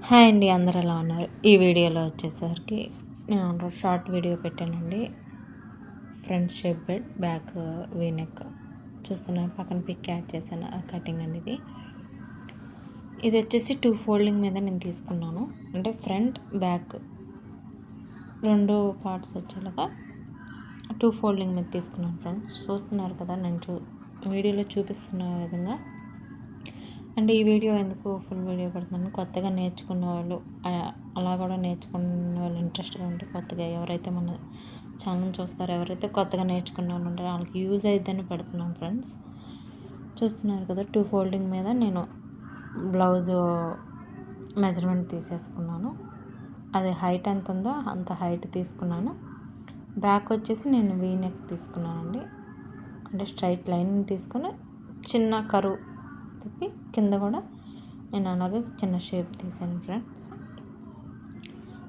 Hi అండి, అందరు ఎలా ఉన్నారు? ఈ వీడియోలో వచ్చేసరికి నేను షార్ట్ వీడియో పెట్టానండి. Front shape bed, back V-neck చూస్తున్నాను. పక్కన పిక్ యాడ్ చేశాను, కటింగ్ అండి. ఇది వచ్చేసి 2 ఫోల్డింగ్ మీద నేను తీసుకున్నాను. అంటే ఫ్రంట్ బ్యాక్ 2 పార్ట్స్ వచ్చేలాగా 2 ఫోల్డింగ్ మీద తీసుకున్నాను ఫ్రెండ్స్. చూస్తున్నారు కదా, నేను వీడియోలో చూపిస్తున్న విధంగా. అంటే ఈ వీడియో ఎందుకు ఫుల్ వీడియో పెడుతున్నాను, కొత్తగా నేర్చుకున్న వాళ్ళు, అలా కూడా నేర్చుకున్న వాళ్ళు ఇంట్రెస్ట్గా ఉంటే, కొత్తగా ఎవరైతే మన ఛానల్ చూస్తారో, ఎవరైతే కొత్తగా నేర్చుకున్న వాళ్ళు ఉంటారో వాళ్ళకి యూజ్ అయిద్దని పెడుతున్నాం ఫ్రెండ్స్. చూస్తున్నారు కదా, 2 ఫోల్డింగ్ మీద నేను బ్లౌజు మెజర్మెంట్ తీసేసుకున్నాను. అది హైట్ ఎంత ఉందో అంత హైట్ తీసుకున్నాను. బ్యాక్ వచ్చేసి నేను వీనెక్ తీసుకున్నానండి. అంటే స్ట్రైట్ లైన్ తీసుకుని చిన్న కరువు తిప్పి కింద కూడా నేను అలాగే చిన్న షేప్ తీసాను ఫ్రెండ్స్.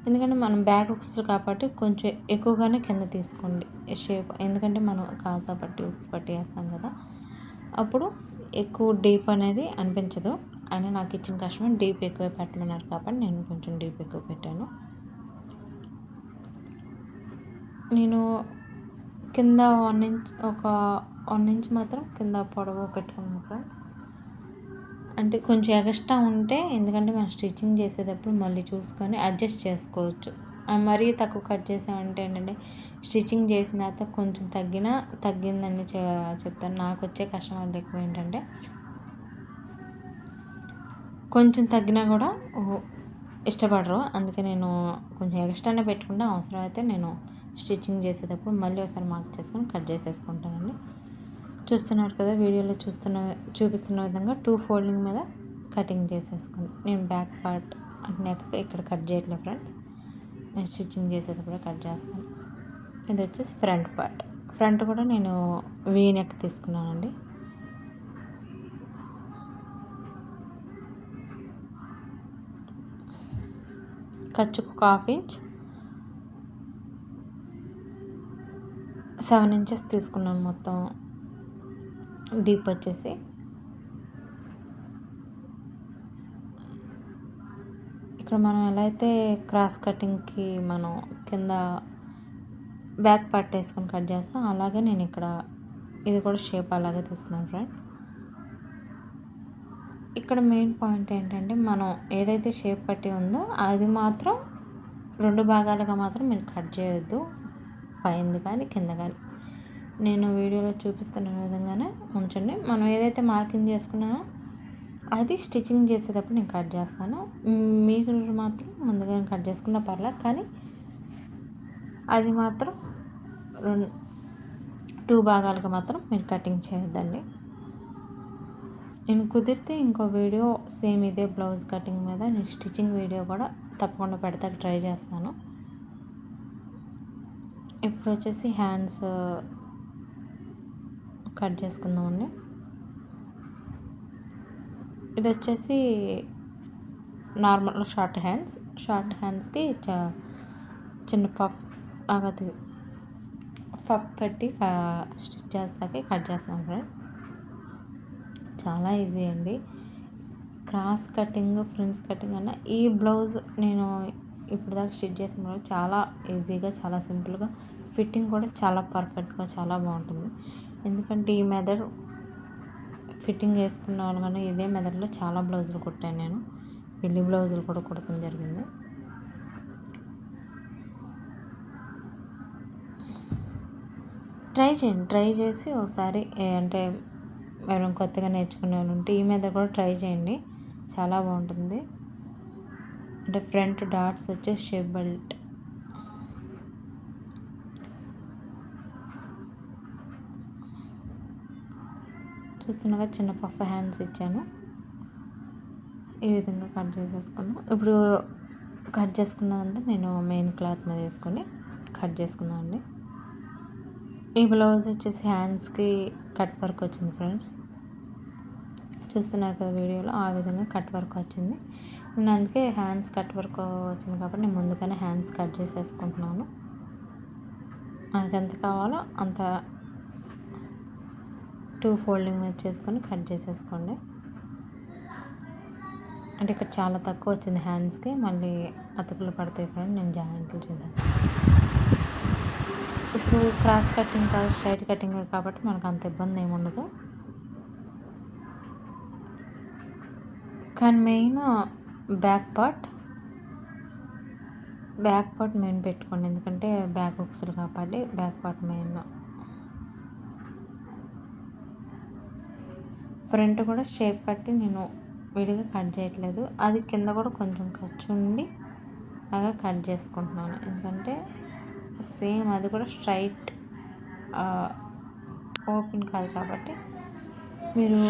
ఎందుకంటే మనం బ్యాక్ హుక్స్ కాబట్టి కొంచెం ఎక్కువగానే కింద తీసుకోండి షేప్. ఎందుకంటే మనం కాజా పట్టి హుక్స్ పట్టి వేస్తాం కదా, అప్పుడు ఎక్కువ డీప్ అనేది అనిపించదు. అయినా నాకు ఇచ్చిన కస్టమర్ డీప్ ఎక్కువ పెట్టమన్నారు కాబట్టి నేను కొంచెం డీప్ ఎక్కువ పెట్టాను. నేను కింద 1 ఇంచ్, ఒక 1 ఇంచ్ మాత్రం కింద పొడవు పెట్టుకున్నాను ఫ్రెండ్స్. అంటే కొంచెం ఎక్స్ట్రా ఉంటే, ఎందుకంటే మనం స్టిచ్చింగ్ చేసేటప్పుడు మళ్ళీ చూసుకొని అడ్జస్ట్ చేసుకోవచ్చు. మరీ తక్కువ కట్ చేసామంటే ఏంటంటే, స్టిచ్చింగ్ చేసిన తర్వాత కొంచెం తగ్గిందని చెప్తాను. నాకు వచ్చే కస్టమర్లు ఎక్కువ ఏంటంటే, కొంచెం తగ్గినా కూడా ఇష్టపడరు. అందుకే నేను కొంచెం ఎక్స్ట్రానే పెట్టుకుంటే, అవసరం అయితే నేను స్టిచ్చింగ్ చేసేటప్పుడు మళ్ళీ ఒకసారి మార్క్ చేసుకొని కట్ చేసేసుకుంటానండి. చూస్తున్నారు కదా, వీడియోలో చూపిస్తున్న విధంగా 2 ఫోల్డింగ్ మీద కటింగ్ చేసేసుకుని, నేను బ్యాక్ పార్ట్ నెక్ ఇక్కడ కట్ చేయట్లేదు ఫ్రెండ్స్. నేను స్టిచ్చింగ్ చేసేటప్పుడు కట్ చేస్తాను. ఇది వచ్చేసి ఫ్రంట్ పార్ట్. ఫ్రంట్ కూడా నేను వీ నెక్ తీసుకున్నానండి. ఖర్చుకు 1/2 ఇంచ్, 7 ఇంచెస్ తీసుకున్నాను మొత్తం. డీప్ వచ్చేసి ఇక్కడ మనం ఎలా అయితే క్రాస్ కటింగ్కి మనం కింద బ్యాక్ పార్ట్ వేసుకొని కట్ చేస్తాం, అలాగే నేను ఇక్కడ ఇది కూడా షేప్ అలాగే తీస్తున్నాను ఫ్రెండ్. ఇక్కడ మెయిన్ పాయింట్ ఏంటంటే, మనం ఏదైతే షేప్ పట్టి ఉందో అది మాత్రం 2 భాగాలుగా మాత్రం మీరు కట్ చేయొద్దు, పైంది కానీ కింద కానీ. నేను వీడియోలో చూపిస్తున్న విధంగానే ఉంచండి. మనం ఏదైతే మార్కింగ్ చేసుకున్నామో అది స్టిచ్చింగ్ చేసేటప్పుడు నేను కట్ చేస్తాను. మీకు మాత్రం ముందుగా కట్ చేసుకున్న పర్లేదు, కానీ అది మాత్రం 2 భాగాలుగా మాత్రం మీరు కటింగ్ చేయొద్దండి. నేను కుదిరితే ఇంకో వీడియో సేమ్ ఇదే బ్లౌజ్ కటింగ్ మీద నేను స్టిచ్చింగ్ వీడియో కూడా తప్పకుండా పెడతాకి ట్రై చేస్తాను. ఇప్పుడు వచ్చేసి హ్యాండ్స్ కట్ చేసుకుందామండి. ఇది వచ్చేసి నార్మల్ షార్ట్ హ్యాండ్స్కి చిన్న పఫ్ పెట్టి స్టిచ్ చేస్తాకి కట్ చేస్తాను ఫ్రెండ్స్. చాలా ఈజీ అండి. క్రాస్ కటింగ్, ఫ్రిల్స్ కటింగ్ అన్న ఈ బ్లౌజ్ నేను ఇప్పుడు దాకా స్టిచ్ చేసిన బ్లౌజ్ చాలా ఈజీగా, చాలా సింపుల్గా, ఫిట్టింగ్ కూడా చాలా పర్ఫెక్ట్గా, చాలా బాగుంటుంది. ఎందుకంటే ఈ మెథడ్ ఫిట్టింగ్ వేసుకున్న వాళ్ళు కానీ ఇదే మెథడ్లో చాలా బ్లౌజులు కుట్టాను నేను. పెళ్లి బ్లౌజులు కూడా కుట్టడం జరిగింది. ట్రై చేసి ఒకసారి, అంటే ఎవరైనా కొత్తగా నేర్చుకునే వాళ్ళు ఉంటే ఈ మెథడ్ కూడా ట్రై చేయండి, చాలా బాగుంటుంది. అంటే ఫ్రంట్ డాట్స్ వచ్చే షేప్ బెల్ట్. చూస్తున్నాగా చిన్న పఫ్ హ్యాండ్స్ ఇచ్చాను. ఈ విధంగా కట్ చేసేసుకున్నాను. ఇప్పుడు కట్ చేసుకున్నదంతా నేను మెయిన్ క్లాత్ మీద వేసుకొని కట్ చేసుకున్నాను అండి. ఈ బ్లౌజ్ వచ్చేసి హ్యాండ్స్కి కట్ వర్క్ వచ్చింది ఫ్రెండ్స్. చూస్తున్నారు కదా వీడియోలో, ఆ విధంగా కట్ వర్క్ వచ్చింది. నేను అందుకే హ్యాండ్స్ కట్ వర్క్ వచ్చింది కాబట్టి నేను ముందుగానే హ్యాండ్స్ కట్ చేసేసుకుంటున్నాను. మనకి ఎంత కావాలో అంత 2 ఫోల్డింగ్ మీద చేసుకొని కట్ చేసేసుకోండి. అంటే ఇక్కడ చాలా తక్కువ వచ్చింది హ్యాండ్స్కి, మళ్ళీ అతుకులు పడతాయి ఫ్రెండ్. నేను జాయింట్లు చేసేస్తాను. ఇప్పుడు క్రాస్ కటింగ్ కాదు, స్ట్రైట్ కటింగ్ కాబట్టి మనకు అంత ఇబ్బంది ఏమి ఉండదు. కానీ మెయిన్ బ్యాక్ పార్ట్ మెయిన్ పెట్టుకోండి, ఎందుకంటే బ్యాక్ హుక్స్లు కాబట్టి బ్యాక్ పార్ట్ మెయిన్. ఫ్రంట్ కూడా షేప్ పట్టి నేను విడిగా కట్ చేయట్లేదు, అది కింద కూడా కొంచెం ఖర్చు ఉండి బాగా కట్ చేసుకుంటున్నాను, ఎందుకంటే సేమ్ అది కూడా స్ట్రైట్ ఓపెన్ కాదు కాబట్టి మీరు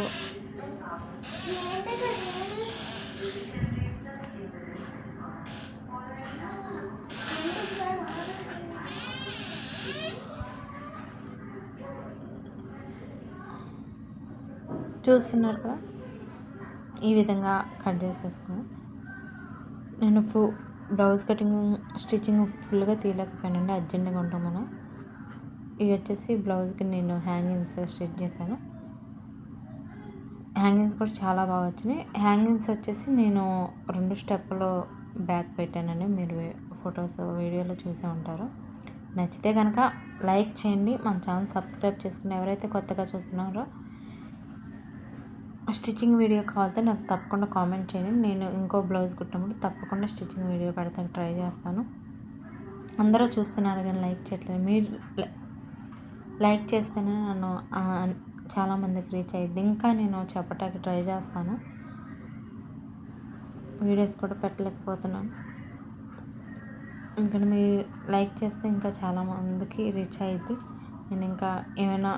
చూస్తున్నారు కదా, ఈ విధంగా కట్ చేసేసుకుని నేను బ్లౌజ్ కటింగ్ స్టిచ్చింగ్ ఫుల్గా తీయలేకపోయానండి, అర్జెంటుగా ఉంటాం మనం. ఇవి వచ్చేసి బ్లౌజ్కి నేను హ్యాంగింగ్స్ స్టిచ్ చేశాను. హ్యాంగింగ్స్ కూడా చాలా బాగా వచ్చినాయి. హ్యాంగింగ్స్ వచ్చేసి నేను 2 స్టెప్పులు బ్యాక్ పెట్టానండి, మీరు ఫొటోస్ వీడియోలో చూసే ఉంటారు. నచ్చితే కనుక లైక్ చేయండి, మన ఛానల్ సబ్స్క్రైబ్ చేసుకుని ఎవరైతే కొత్తగా చూస్తున్నారో స్టిచ్చింగ్ వీడియో కావాలంటే నాకు తప్పకుండా కామెంట్ చేయండి. నేను ఇంకో బ్లౌజ్ కుట్టినప్పుడు తప్పకుండా స్టిచ్చింగ్ వీడియో పెడతాను, ట్రై చేస్తాను. అందరూ చూస్తున్నారు కానీ లైక్ చేయట్లేదు. మీరు లైక్ చేస్తేనే నన్ను చాలామందికి రీచ్ అయ్యింది. ఇంకా నేను చెప్పటానికి ట్రై చేస్తాను, వీడియోస్ కూడా పెట్టలేకపోతున్నాను. ఎందుకంటే మీరు లైక్ చేస్తే ఇంకా చాలామందికి రీచ్ అయ్యిద్ది. నేను ఇంకా ఏమైనా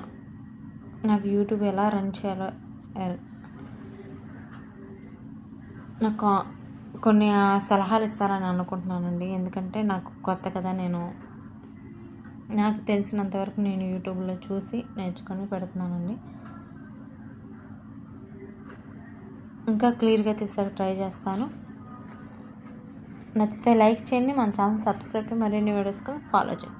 నాకు యూట్యూబ్ ఎలా రన్ చేయాలో నాకు కొన్ని సలహాలు ఇస్తారని అనుకుంటున్నానండి, ఎందుకంటే నాకు కొత్త కదా. నాకు తెలిసినంతవరకు నేను యూట్యూబ్లో చూసి నేర్చుకొని పెడుతున్నానండి. ఇంకా క్లియర్గా తీసాక ట్రై చేస్తాను. నచ్చితే లైక్ చేయండి, మన ఛానల్ సబ్స్క్రైబ్ మరిన్ని వీడియోస్కి ఫాలో చేయండి.